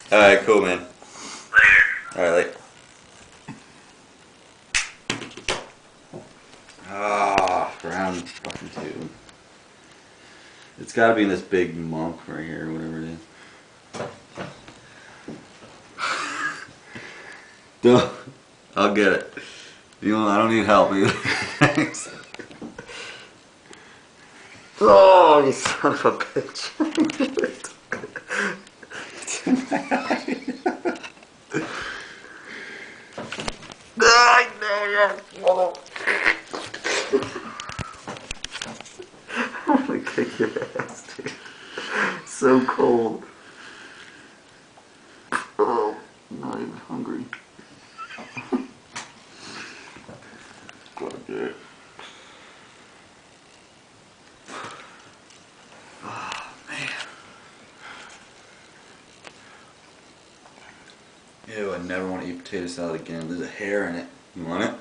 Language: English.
Alright, cool, man. Later. Alright, later. Ah, round fucking two. It's gotta be in this big monk right here, whatever it is. Duh. I'll get it. You know, I don't need help either. Thanks. Oh, you son of a bitch. I know you. I'm gonna kick your ass, dude. So cold. Oh, I'm not even hungry. Gotta get it. Ew, I never want to eat potato salad again. There's a hair in it. You want it?